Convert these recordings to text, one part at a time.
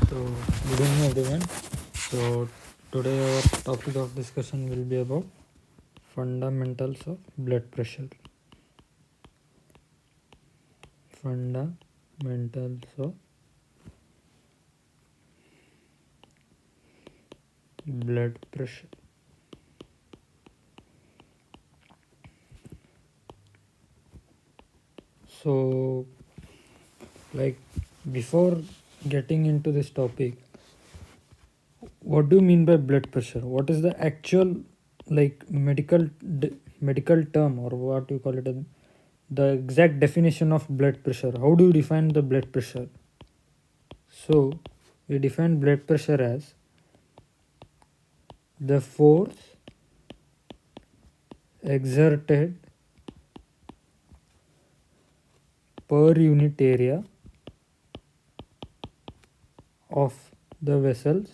So, good evening, everyone. So, today our topic of discussion will be about fundamentals of blood pressure. Fundamentals of blood pressure. So, like before getting into this topic, what do you mean by blood pressure? What is the actual like medical term, or what you call it, the exact definition of blood pressure? How do you define the blood pressure? So, we define blood pressure as the force exerted per unit area of the vessels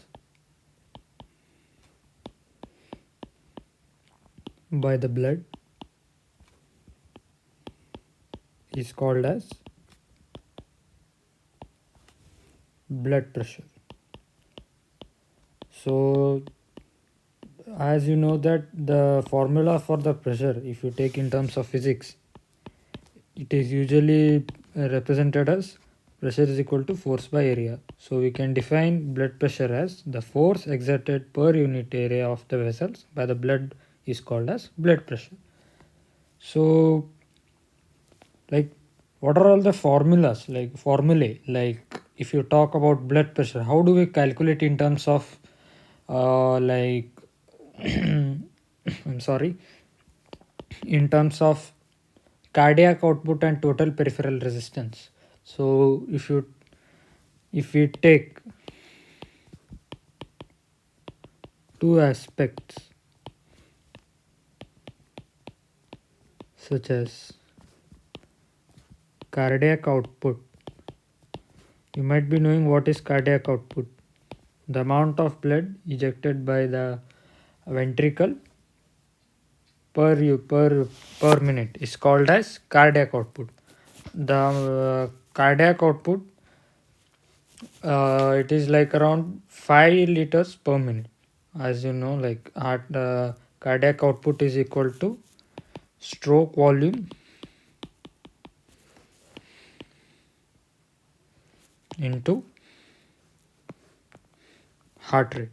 by the blood is called as blood pressure. So, as you know that the formula for the pressure, if you take in terms of physics, it is usually represented as pressure is equal to force by area. So we can define blood pressure as the force exerted per unit area of the vessels by the blood is called as blood pressure. So, like, what are all the formulas, like formulae, like if you talk about blood pressure, how do we calculate in terms of like I'm sorry, in terms of cardiac output and total peripheral resistance? So if we take two aspects such as cardiac output, you might be knowing what is cardiac output. The amount of blood ejected by the ventricle per minute is called as cardiac output. The cardiac output, it is like around 5 liters per minute. As you know, like cardiac output is equal to stroke volume into heart rate.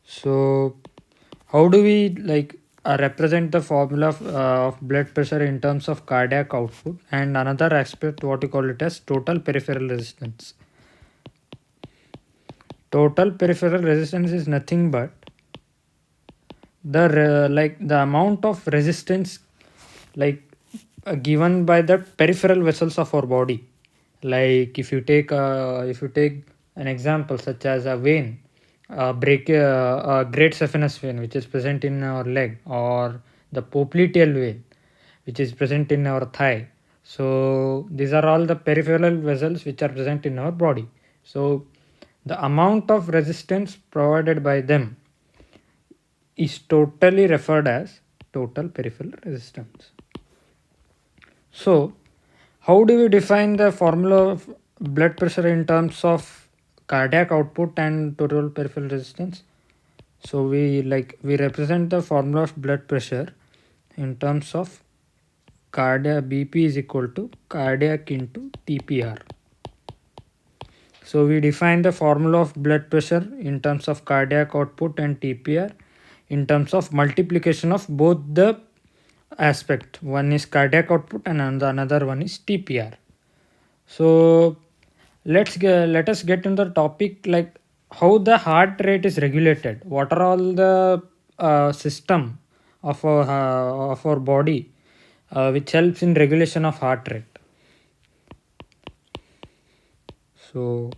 So how do we like represent the formula of blood pressure in terms of cardiac output? And another aspect, what you call it as total peripheral resistance. Total peripheral resistance is nothing but the amount of resistance given by the peripheral vessels of our body. Like if you take an example such as a vein, a great saphenous vein which is present in our leg, or the popliteal vein which is present in our thigh. So these are all the peripheral vessels which are present in our body. So the amount of resistance provided by them is totally referred as total peripheral resistance. So, how do we define the formula of blood pressure in terms of cardiac output and total peripheral resistance? So we represent the formula of blood pressure in terms of cardiac BP is equal to cardiac into TPR. So we define the formula of blood pressure in terms of cardiac output and TPR in terms of multiplication of both the aspect. One is cardiac output and another one is TPR. So let us get into the topic, like how the heart rate is regulated. What are all the system of our body which helps in regulation of heart rate? So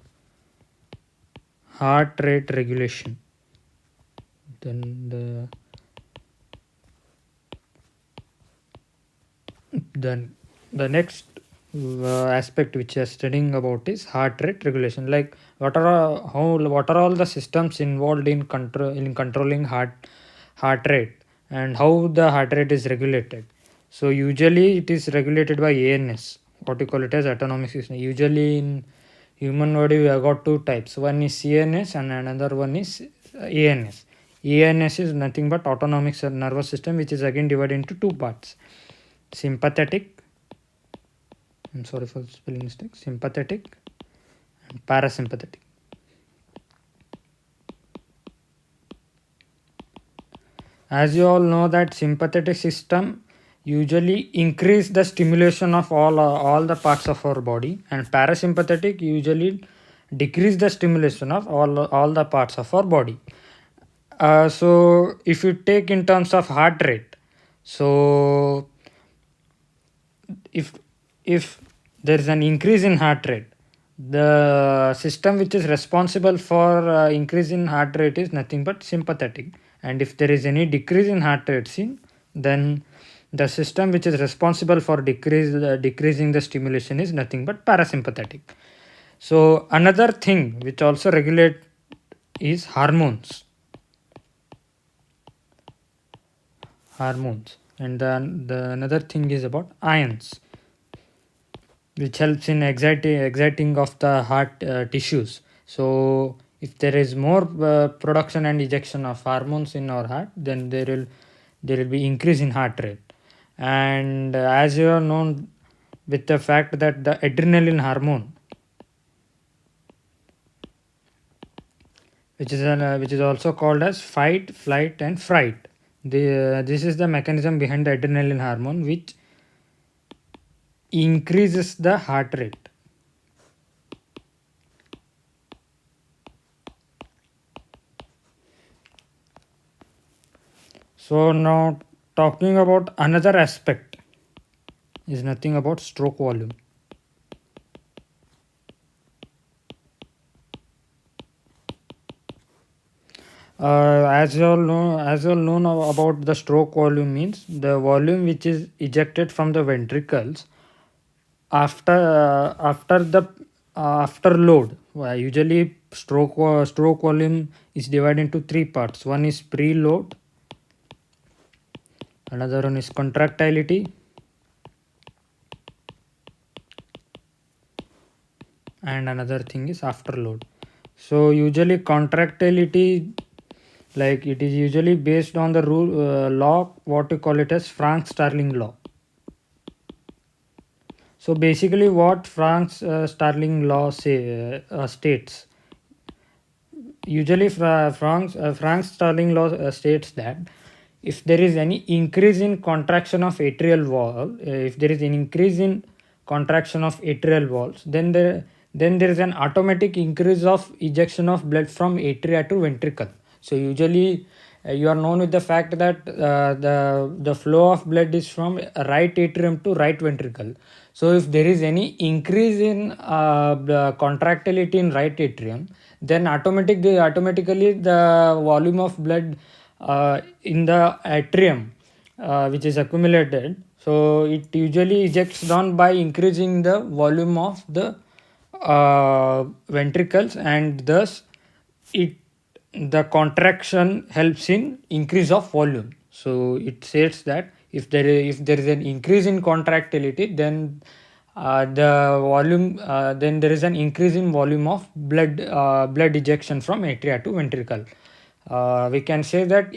heart rate regulation. Then the next aspect which we are studying about is heart rate regulation. Like what are all the systems involved in controlling heart rate, and how the heart rate is regulated. So usually it is regulated by ANS, what you call it as autonomic system. Usually Human body we have got two types. One is CNS and another one is ANS. ANS is nothing but autonomic nervous system, which is again divided into two parts: sympathetic, I'm sorry for spelling mistake, sympathetic and parasympathetic. As you all know that sympathetic system usually increase the stimulation of all the parts of our body, and parasympathetic usually decrease the stimulation of all the parts of our body. So if you take in terms of heart rate, so if there is an increase in heart rate, the system which is responsible for increase in heart rate is nothing but sympathetic, and if there is any decrease in heart rate seen, then the system which is responsible for decreasing the stimulation is nothing but parasympathetic. So another thing which also regulate is hormones, and the another thing is about ions, which helps in exciting of the heart tissues. So if there is more production and ejection of hormones in our heart, then there will be increase in heart rate. And as you are known with the fact that the adrenaline hormone, which is also called as fight, flight and fright, this is the mechanism behind the adrenaline hormone, which increases the heart rate. So now talking about another aspect is nothing about stroke volume. As you all know about the stroke volume means the volume which is ejected from the ventricles after load. Usually stroke volume is divided into three parts. One is preload, another one is contractility, and another thing is afterload. So usually contractility, like it is usually based on the rule law, what you call it as Frank-Starling law. So basically what Frank-Starling law states, usually Frank-Starling law states that if there is any increase in contraction of atrial wall, if there is an increase in contraction of atrial walls, then there is an automatic increase of ejection of blood from atria to ventricle. So usually you are known with the fact that the flow of blood is from right atrium to right ventricle. So if there is any increase in the contractility in right atrium, then automatically the volume of blood in the atrium which is accumulated, so it usually ejects down by increasing the volume of the ventricles, and thus the contraction helps in increase of volume. So it says that if there is an increase in contractility, then the volume then there is an increase in volume of blood ejection from atria to ventricle. We can say that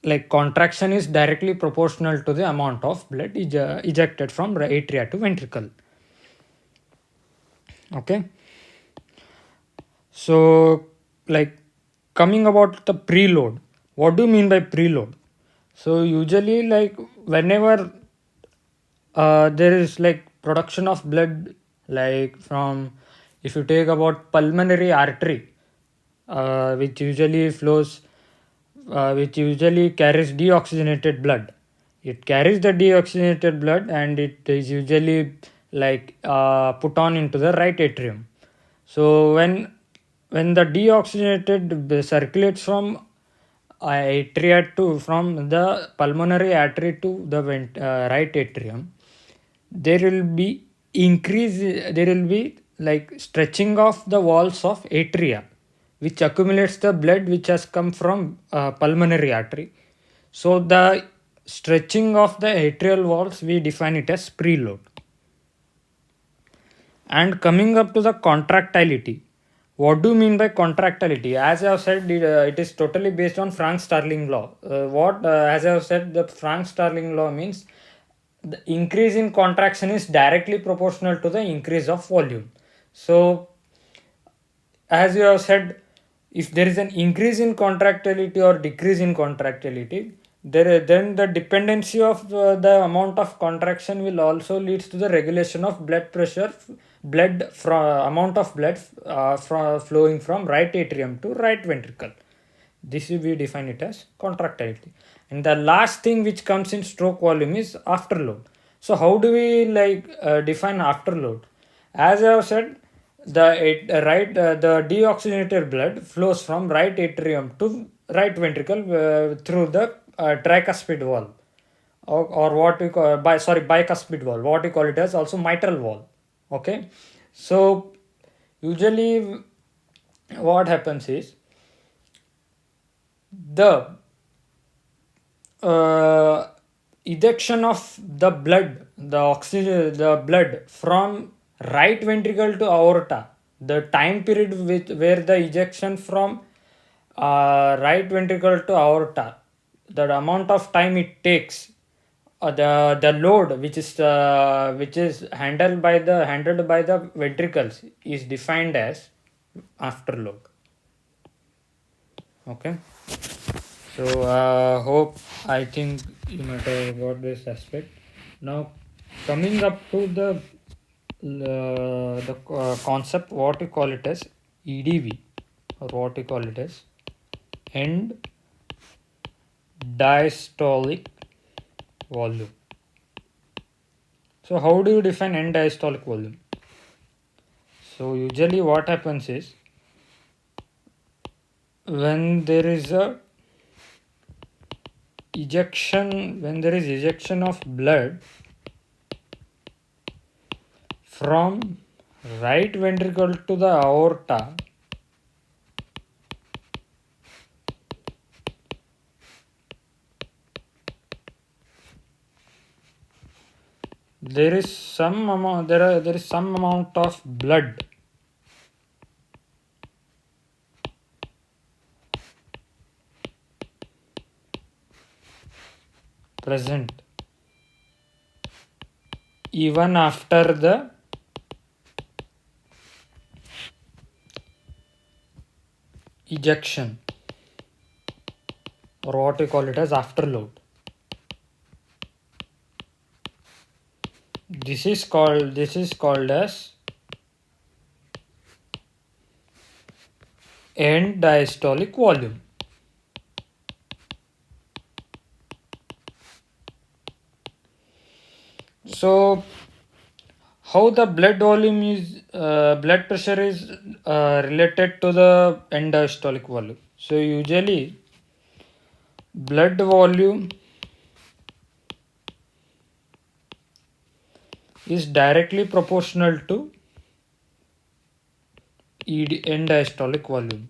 like contraction is directly proportional to the amount of blood ejected from atria to ventricle. Okay, so like coming about the preload, what do you mean by preload? So usually like whenever there is like production of blood, like from, if you take about pulmonary artery, which usually which usually carries deoxygenated blood. It carries the deoxygenated blood and it is usually like put on into the right atrium. So when the deoxygenated circulates from from the pulmonary artery to the right atrium, there will be like stretching of the walls of atria, which accumulates the blood which has come from pulmonary artery. So the stretching of the atrial walls, we define it as preload. And coming up to the contractility, what do you mean by contractility? As I have said, it is totally based on Frank-Starling law. As I have said, the Frank-Starling law means the increase in contraction is directly proportional to the increase of volume. So, as you have said, if there is an increase in contractility or decrease in contractility, then the dependency of the amount of contraction will also leads to the regulation of blood pressure, blood from amount of blood flowing from right atrium to right ventricle. This we define it as contractility. And the last thing which comes in stroke volume is afterload. So how do we define afterload? As I have said, the deoxygenated blood flows from right atrium to right ventricle through the tricuspid valve, or what we call bicuspid valve. What we call it as also mitral valve. Okay, so usually what happens is the ejection of the blood, the blood from right ventricle to aorta, the time period where the ejection from right ventricle to aorta, the amount of time it takes, the load which is handled by the ventricles is defined as afterload. Okay. So hope I think you might have got this aspect. Now coming up to the concept, what we call it as EDV, or what we call it as end diastolic volume. So how do you define end diastolic volume? So usually what happens is, when there is ejection of blood from right ventricle to the aorta, there is some amount of blood present even after the ejection, or what we call it as afterload. This is called as end diastolic volume. So how the blood volume is blood pressure is related to the end diastolic volume. So usually blood volume is directly proportional to end diastolic volume.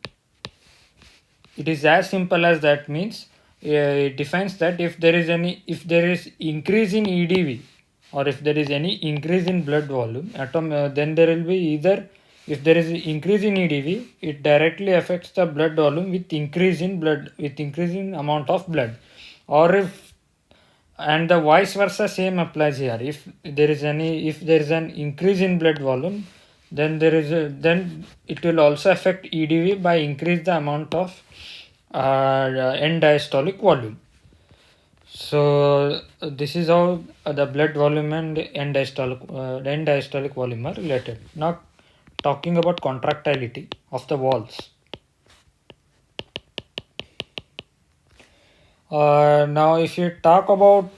It is as simple as that. Means it defines that if there is increase in EDV, or if there is any increase in blood volume then there will be either, if there is increase in EDV, it directly affects the blood volume with increasing amount of blood, or if, and the vice versa same applies here. If there is an increase in blood volume, then then it will also affect EDV by increase the amount of end diastolic volume. So this is how the blood volume and end diastolic volume are related. Now talking about contractility of the walls. Now if you talk about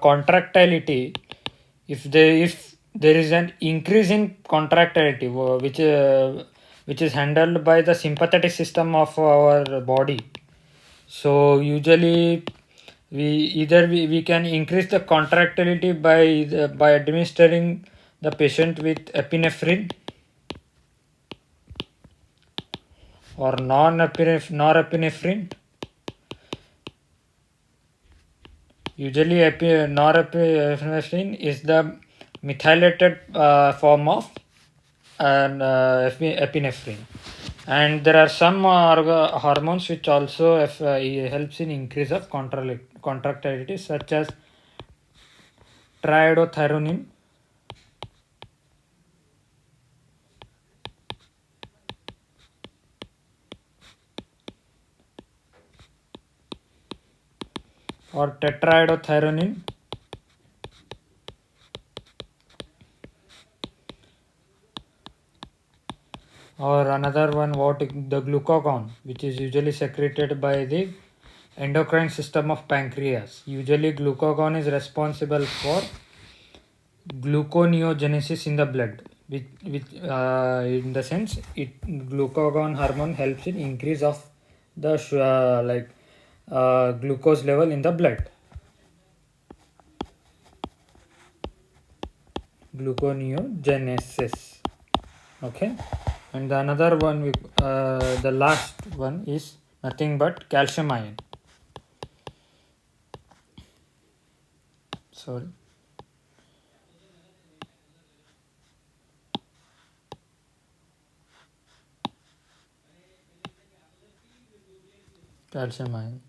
contractility, if there is an increase in contractility which is handled by the sympathetic system of our body, so usually we can increase the contractility by administering the patient with epinephrine or norepinephrine. Usually norepinephrine is the methylated form of and epinephrine. And there are some hormones which also helps in increase of contractility, such as triiodothyronine or tetraiodothyronine, or another one the glucagon, which is usually secreted by the endocrine system of pancreas. Usually glucagon is responsible for gluconeogenesis in the blood, which in the sense it glucagon hormone helps in increase of the glucose level in the blood. Gluconeogenesis. Okay. And the another one, the last one is nothing but calcium ion. Sorry. Calcium ion.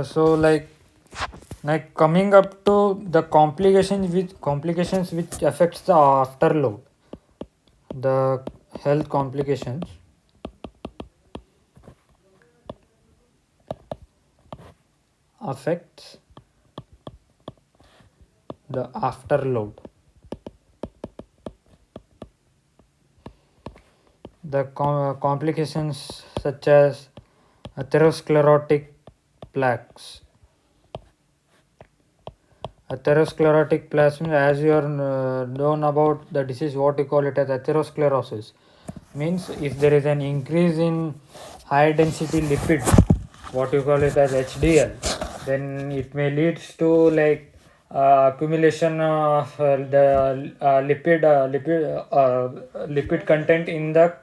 So like coming up to the complications which affects the afterload, the health complications affects the afterload. The complications such as atherosclerotic plaques. Atherosclerotic plaques means, as you are known about the disease, what you call it as atherosclerosis, means if there is an increase in high density lipid, what you call it as HDL, then it may lead to like accumulation of the lipid content in the